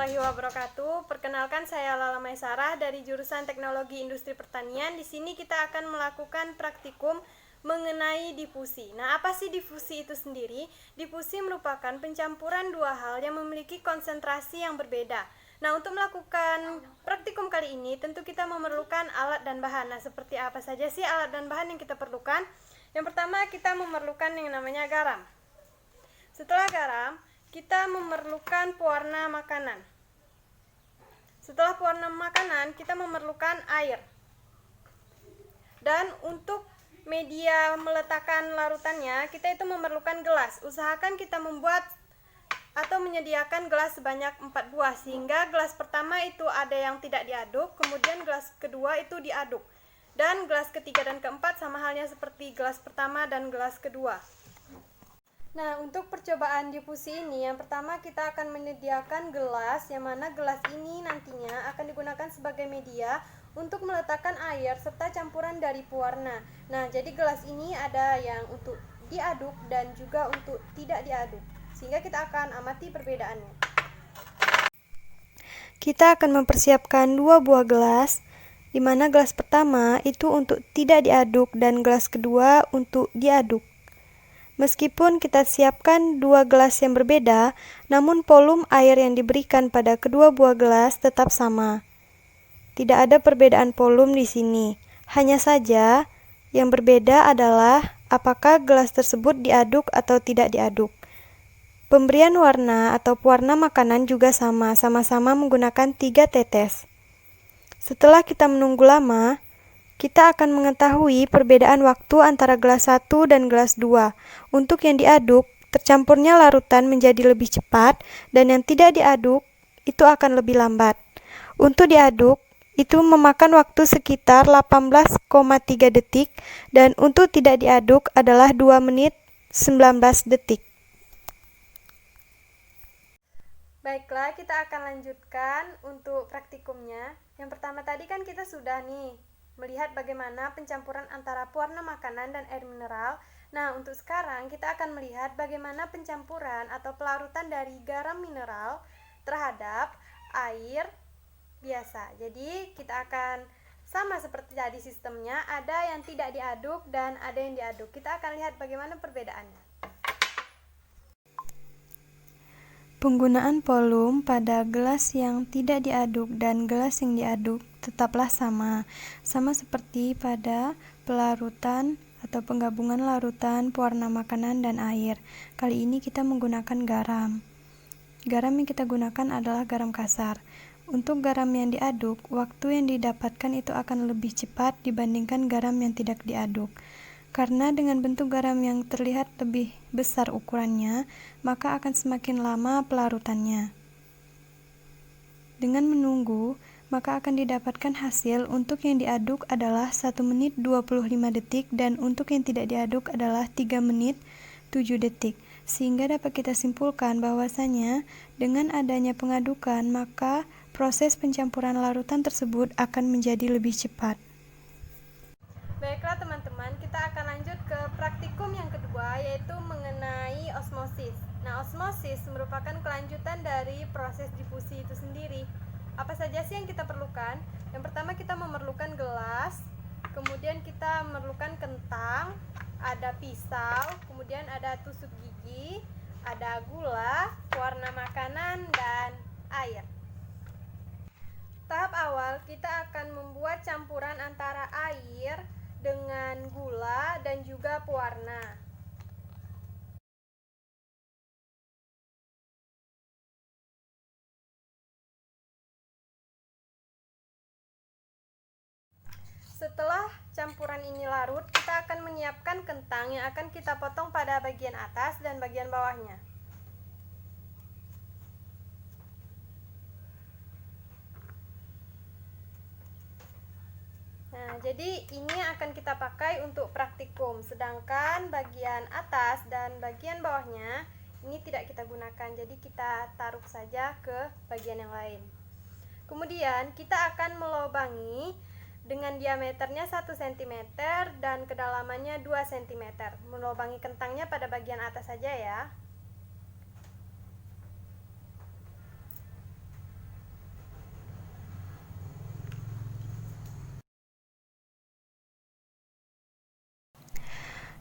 warahmatullahi wabarakatuh. Perkenalkan, saya Lala Maisarah dari jurusan Teknologi Industri Pertanian. Di sini kita akan melakukan praktikum mengenai difusi. Nah, apa sih difusi itu sendiri? Difusi merupakan pencampuran dua hal yang memiliki konsentrasi yang berbeda. Nah, untuk melakukan praktikum kali ini tentu kita memerlukan alat dan bahan. Nah, seperti apa saja sih alat dan bahan yang kita perlukan? Yang pertama, kita memerlukan yang namanya garam. Setelah garam, kita memerlukan pewarna makanan. Setelah pewarna makanan, kita memerlukan air. Dan untuk media meletakkan larutannya, kita itu memerlukan gelas. Usahakan kita membuat atau menyediakan gelas sebanyak 4 buah, sehingga gelas pertama itu ada yang tidak diaduk, kemudian gelas kedua itu diaduk. Dan gelas ketiga dan keempat sama halnya seperti gelas pertama dan gelas kedua. Nah, untuk percobaan difusi ini, yang pertama kita akan menyediakan gelas, yang mana gelas ini nantinya akan digunakan sebagai media untuk meletakkan air serta campuran dari pewarna. Nah, jadi gelas ini ada yang untuk diaduk dan juga untuk tidak diaduk, sehingga kita akan amati perbedaannya. Kita akan mempersiapkan 2 buah gelas, di mana gelas pertama itu untuk tidak diaduk dan gelas kedua untuk diaduk. Meskipun kita siapkan 2 gelas yang berbeda, namun volume air yang diberikan pada kedua buah gelas tetap sama. Tidak ada perbedaan volume di sini. Hanya saja yang berbeda adalah apakah gelas tersebut diaduk atau tidak diaduk. Pemberian warna atau pewarna makanan juga sama-sama menggunakan 3 tetes. Setelah kita menunggu lama, kita akan mengetahui perbedaan waktu antara gelas 1 dan gelas 2. Untuk yang diaduk, tercampurnya larutan menjadi lebih cepat, dan yang tidak diaduk, itu akan lebih lambat. Untuk diaduk, itu memakan waktu sekitar 18,3 detik, dan untuk tidak diaduk adalah 2 menit 19 detik. Baiklah, kita akan lanjutkan untuk praktikumnya. Yang pertama tadi kan kita sudah melihat bagaimana pencampuran antara pewarna makanan dan air mineral. Nah, untuk sekarang kita akan melihat bagaimana pencampuran atau pelarutan dari garam mineral terhadap air biasa. Jadi, kita akan sama seperti tadi sistemnya, ada yang tidak diaduk dan ada yang diaduk. Kita akan lihat bagaimana perbedaannya. Penggunaan volume pada gelas yang tidak diaduk dan gelas yang diaduk tetaplah sama seperti pada pelarutan atau penggabungan larutan pewarna makanan dan air. Kali ini kita menggunakan garam. Garam yang kita gunakan adalah garam kasar. Untuk garam yang diaduk, waktu yang didapatkan itu akan lebih cepat dibandingkan garam yang tidak diaduk. Karena dengan bentuk garam yang terlihat lebih besar ukurannya, maka akan semakin lama pelarutannya. Dengan menunggu, maka akan didapatkan hasil untuk yang diaduk adalah 1 menit 25 detik dan untuk yang tidak diaduk adalah 3 menit 7 detik. Sehingga dapat kita simpulkan bahwasanya dengan adanya pengadukan, maka proses pencampuran larutan tersebut akan menjadi lebih cepat. Baiklah teman-teman, kita akan lanjut ke praktikum yang kedua, yaitu mengenai osmosis. Nah, osmosis merupakan kelanjutan dari proses difusi itu sendiri. Apa saja sih yang kita perlukan? Yang pertama kita memerlukan gelas, kemudian kita memerlukan kentang, ada pisau, kemudian ada tusuk gigi, ada gula, pewarna makanan, dan air. Tahap awal kita akan membuat campuran antara air dengan gula dan juga pewarna. Setelah campuran ini larut, kita akan menyiapkan kentang yang akan kita potong pada bagian atas dan bagian bawahnya. Nah, jadi ini akan kita pakai untuk praktikum, sedangkan bagian atas dan bagian bawahnya ini tidak kita gunakan, jadi kita taruh saja ke bagian yang lain. Kemudian kita akan melubangi dengan diameternya 1 cm dan kedalamannya 2 cm. Melubangi kentangnya pada bagian atas saja ya.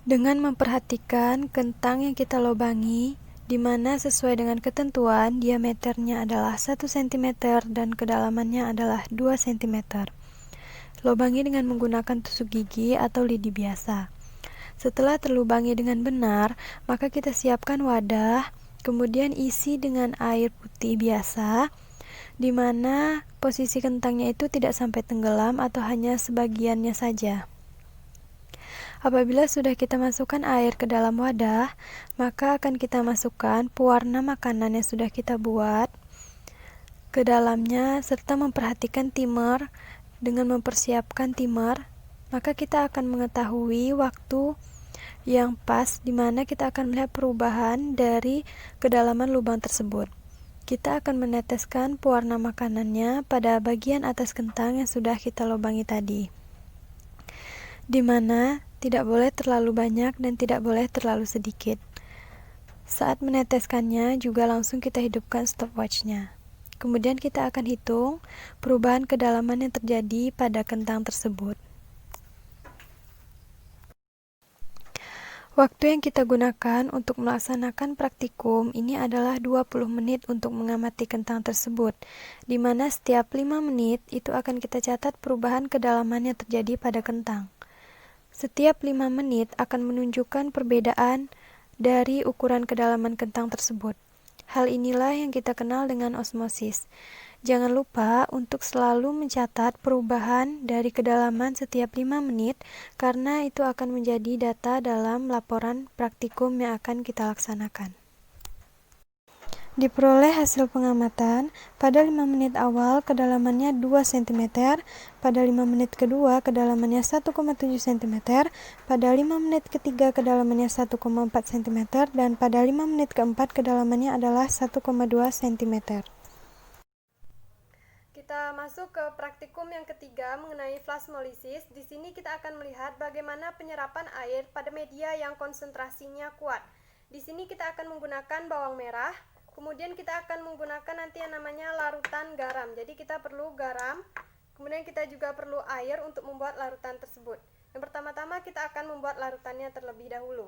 Dengan memperhatikan kentang yang kita lubangi, di mana sesuai dengan ketentuan diameternya adalah 1 cm dan kedalamannya adalah 2 cm. Lubangi dengan menggunakan tusuk gigi atau lidi biasa. Setelah terlubangi dengan benar, maka kita siapkan wadah, kemudian isi dengan air putih biasa, di mana posisi kentangnya itu tidak sampai tenggelam atau hanya sebagiannya saja. Apabila sudah kita masukkan air ke dalam wadah, maka akan kita masukkan pewarna makanan yang sudah kita buat ke dalamnya serta memperhatikan timer. Dengan mempersiapkan timer, maka kita akan mengetahui waktu yang pas di mana kita akan melihat perubahan dari kedalaman lubang tersebut. Kita akan meneteskan pewarna makanannya pada bagian atas kentang yang sudah kita lubangi tadi, di mana tidak boleh terlalu banyak dan tidak boleh terlalu sedikit. Saat meneteskannya juga langsung kita hidupkan stopwatch-nya. Kemudian kita akan hitung perubahan kedalaman yang terjadi pada kentang tersebut. Waktu yang kita gunakan untuk melaksanakan praktikum ini adalah 20 menit untuk mengamati kentang tersebut, di mana setiap 5 menit itu akan kita catat perubahan kedalaman yang terjadi pada kentang. Setiap 5 menit akan menunjukkan perbedaan dari ukuran kedalaman kentang tersebut. Hal inilah yang kita kenal dengan osmosis. Jangan lupa untuk selalu mencatat perubahan dari kedalaman setiap 5 menit karena itu akan menjadi data dalam laporan praktikum yang akan kita laksanakan. Diperoleh hasil pengamatan, pada 5 menit awal kedalamannya 2 cm, pada 5 menit kedua kedalamannya 1,7 cm, pada 5 menit ketiga kedalamannya 1,4 cm, dan pada 5 menit keempat kedalamannya adalah 1,2 cm. Kita masuk ke praktikum yang ketiga mengenai plasmolisis. Di sini kita akan melihat bagaimana penyerapan air pada media yang konsentrasinya kuat. Di sini kita akan menggunakan bawang merah. Kemudian kita akan menggunakan nanti yang namanya larutan garam. Jadi kita perlu garam, kemudian kita juga perlu air untuk membuat larutan tersebut. Yang pertama-tama kita akan membuat larutannya terlebih dahulu.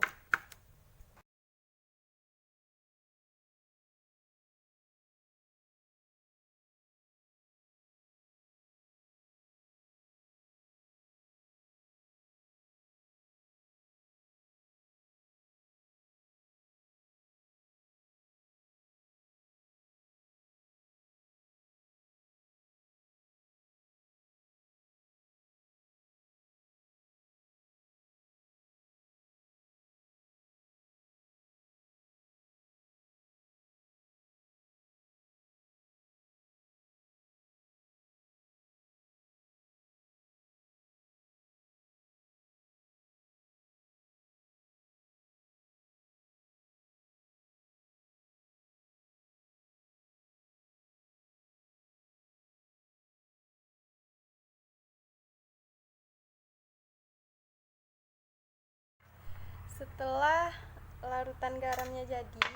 Setelah larutan garamnya jadi,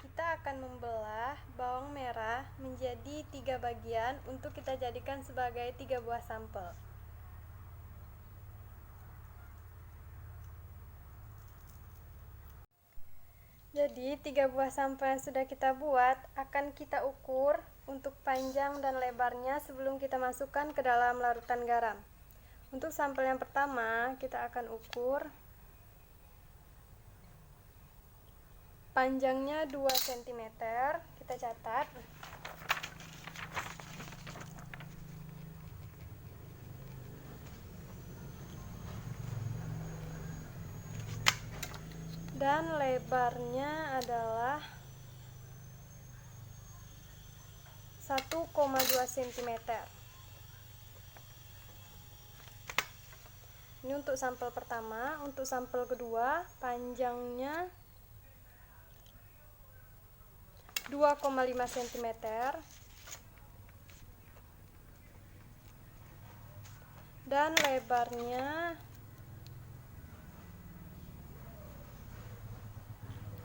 kita akan membelah bawang merah menjadi 3 bagian untuk kita jadikan sebagai 3 buah sampel. Jadi 3 buah sampel yang sudah kita buat akan kita ukur untuk panjang dan lebarnya sebelum kita masukkan ke dalam larutan garam. Untuk sampel yang pertama kita akan ukur panjangnya 2 cm, kita catat. Dan lebarnya adalah 1,2 cm. Ini untuk sampel pertama. Untuk sampel kedua, panjangnya 2,5 cm dan lebarnya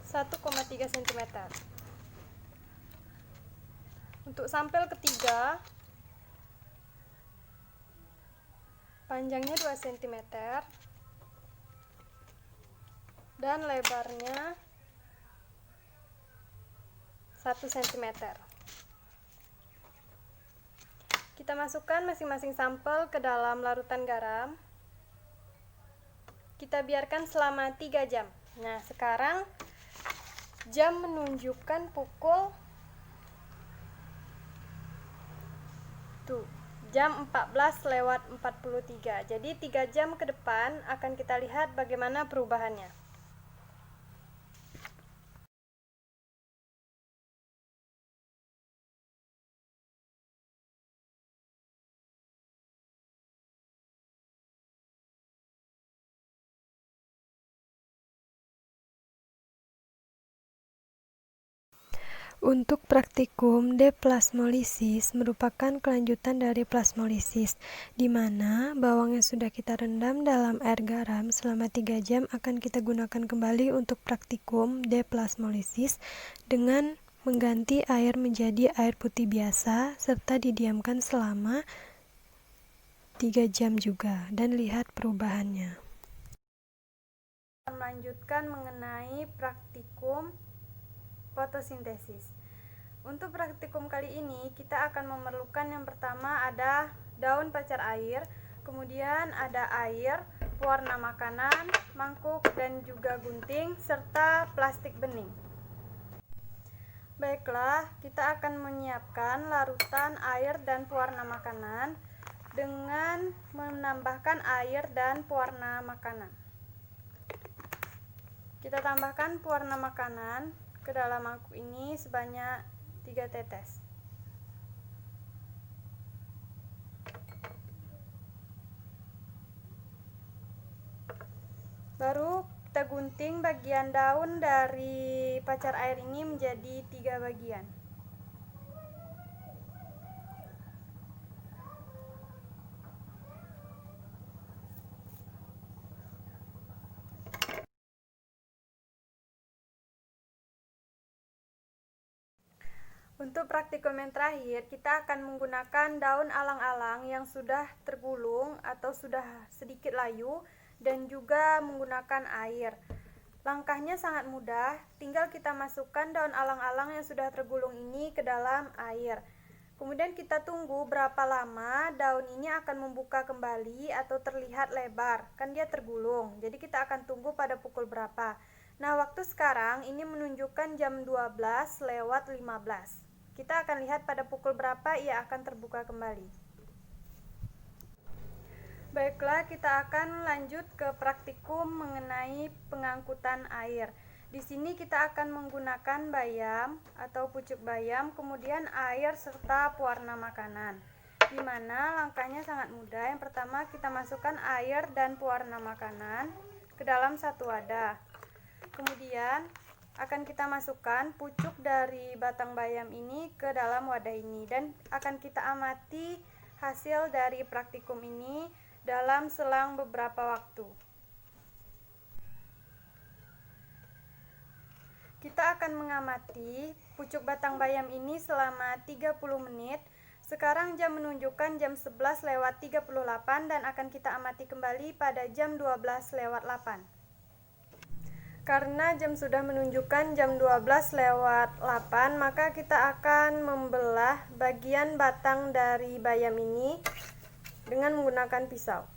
1,3 cm. Untuk sampel ketiga, panjangnya 2 cm dan lebarnya 1 cm. Kita masukkan masing-masing sampel ke dalam larutan garam. Kita biarkan selama 3 jam. Nah, sekarang jam menunjukkan pukul jam 14:43. Jadi 3 jam ke depan akan kita lihat bagaimana perubahannya. Untuk praktikum deplasmolisis merupakan kelanjutan dari plasmolisis, di mana bawang yang sudah kita rendam dalam air garam selama 3 jam akan kita gunakan kembali untuk praktikum deplasmolisis dengan mengganti air menjadi air putih biasa serta didiamkan selama 3 jam juga dan lihat perubahannya. Melanjutkan mengenai praktikum fotosintesis. Untuk praktikum kali ini kita akan memerlukan yang pertama ada daun pacar air, kemudian ada air, pewarna makanan, mangkuk dan juga gunting serta plastik bening. Baiklah, kita akan menyiapkan larutan air dan pewarna makanan dengan menambahkan air dan pewarna makanan. Kita tambahkan pewarna makanan ke dalam mangkuk ini sebanyak 3 tetes. Baru kita gunting bagian daun dari pacar air ini menjadi 3 bagian. Untuk praktikum yang terakhir, kita akan menggunakan daun alang-alang yang sudah tergulung atau sudah sedikit layu dan juga menggunakan air. Langkahnya sangat mudah, tinggal kita masukkan daun alang-alang yang sudah tergulung ini ke dalam air. Kemudian kita tunggu berapa lama daun ini akan membuka kembali atau terlihat lebar, kan dia tergulung. Jadi kita akan tunggu pada pukul berapa. Nah, waktu sekarang ini menunjukkan jam 12:15. Kita akan lihat pada pukul berapa ia akan terbuka kembali. Baiklah, kita akan lanjut ke praktikum mengenai pengangkutan air. Di sini kita akan menggunakan bayam atau pucuk bayam, kemudian air serta pewarna makanan. Di mana langkahnya sangat mudah. Yang pertama kita masukkan air dan pewarna makanan ke dalam satu wadah. Kemudian akan kita masukkan pucuk dari batang bayam ini ke dalam wadah ini dan akan kita amati hasil dari praktikum ini dalam selang beberapa waktu. Kita akan mengamati pucuk batang bayam ini selama 30 menit. Sekarang jam menunjukkan jam 11:38 dan akan kita amati kembali pada jam 12:08. Karena jam sudah menunjukkan jam 12:08, maka kita akan membelah bagian batang dari bayam ini dengan menggunakan pisau.